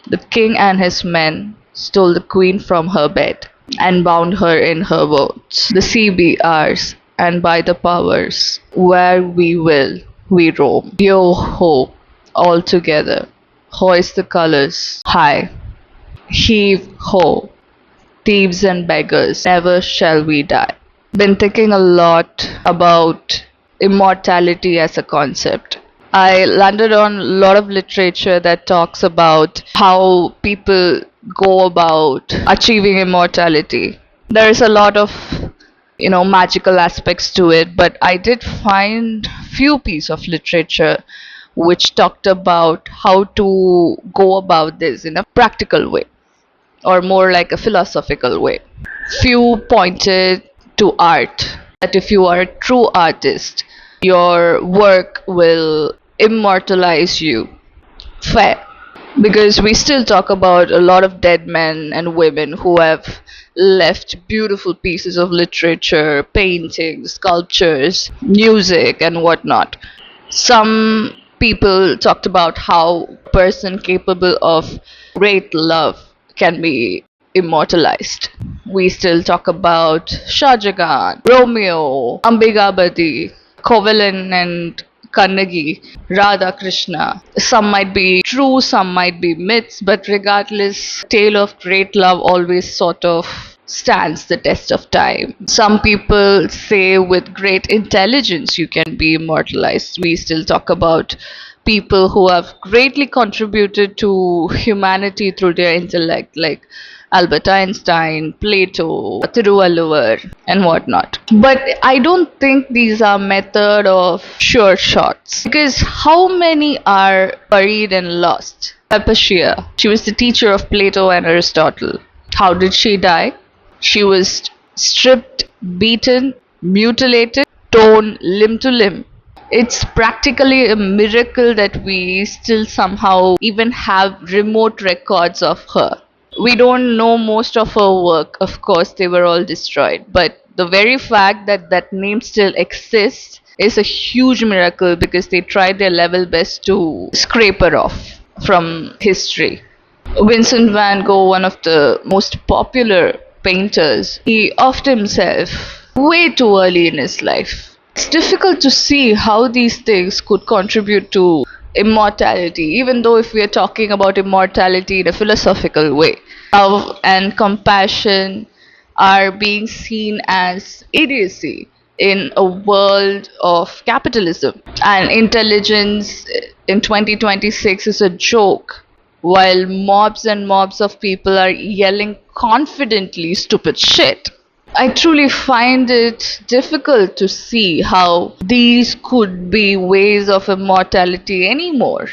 The king and his men stole the queen from her bed and bound her in her boats. The sea be ours, and by the powers, where we will, we roam. Yo ho, all together, hoist the colors high. Heave ho, thieves and beggars, never shall we die. Been thinking a lot about immortality as a concept. I landed on a lot of literature that talks about how people go about achieving immortality. There is a lot of magical aspects to it, but I did find few pieces of literature which talked about how to go about this in a practical way, or more like a philosophical way. Few pointed to art, that if you are a true artist, your work will immortalize you. Fair. Because we still talk about a lot of dead men and women who have left beautiful pieces of literature, paintings, sculptures, music, and whatnot. Some people talked about how a person capable of great love can be immortalized. We still talk about Shah Jahan, Romeo, Ambigabadi, Kovalin and Kannagi, Radha Krishna. Some might be true, some might be myths, but regardless, tale of great love always sort of stands the test of time. Some people say with great intelligence you can be immortalized. We still talk about people who have greatly contributed to humanity through their intellect, like Albert Einstein, Plato, Tiruvalluvar, and whatnot. But I don't think these are method of sure shots, because how many are buried and lost? Hypatia, she was the teacher of Plato and Aristotle. How did she die? She was stripped, beaten, mutilated, torn limb to limb. It's practically a miracle that we still somehow even have remote records of her. We don't know most of her work, of course, they were all destroyed. But the very fact that that name still exists is a huge miracle, because they tried their level best to scrape her off from history. Vincent van Gogh, one of the most popular painters, he offed himself way too early in his life. It's difficult to see how these things could contribute to immortality, even though if we are talking about immortality in a philosophical way. Love and compassion are being seen as idiocy in a world of capitalism. And intelligence in 2026 is a joke, while mobs and mobs of people are yelling confidently stupid shit. I truly find it difficult to see how these could be ways of immortality anymore.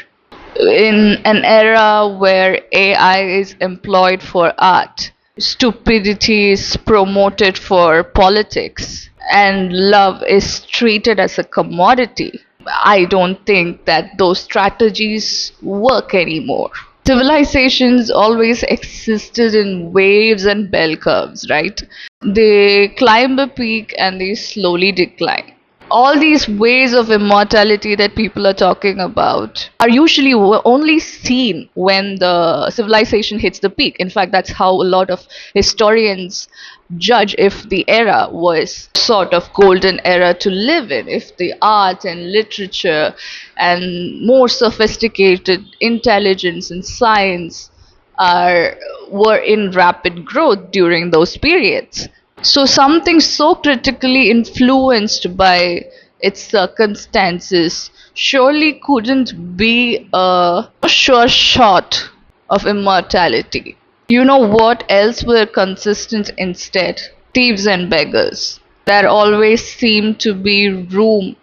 In an era where AI is employed for art, stupidity is promoted for politics, and love is treated as a commodity, I don't think that those strategies work anymore. Civilizations always existed in waves and bell curves, right? They climb a peak and they slowly decline. All these ways of immortality that people are talking about are usually only seen when the civilization hits the peak. In fact, that's how a lot of historians judge if the era was sort of golden era to live in, if the art and literature and more sophisticated intelligence and science are were in rapid growth during those periods. So something so critically influenced by its circumstances surely couldn't be a sure shot of immortality. You know what else were consistent instead? Thieves and beggars. There always seemed to be room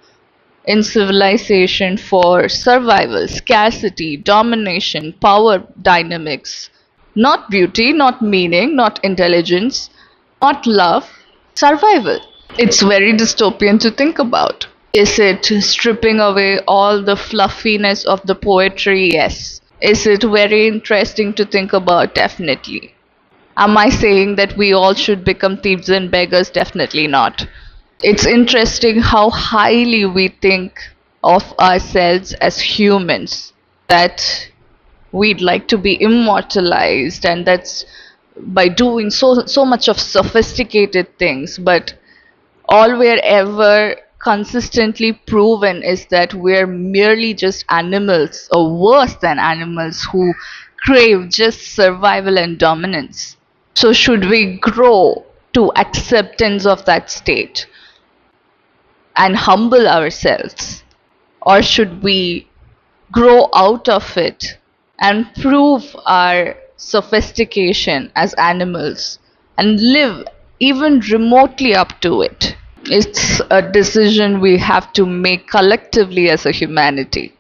in civilization for survival, scarcity, domination, power dynamics. Not beauty, not meaning, not intelligence, not love, survival. It's very dystopian to think about. Is it stripping away all the fluffiness of the poetry? Yes. Is it very interesting to think about? Definitely. Am I saying that we all should become thieves and beggars? Definitely not. It's interesting how highly we think of ourselves as humans, that we'd like to be immortalized, and that's by doing so much of sophisticated things. But all we're ever consistently proven is that we're merely just animals, or worse than animals, who crave just survival and dominance. So should we grow to acceptance of that state and humble ourselves, or should we grow out of it and prove our sophistication as animals and live even remotely up to it? It's a decision we have to make collectively as a humanity.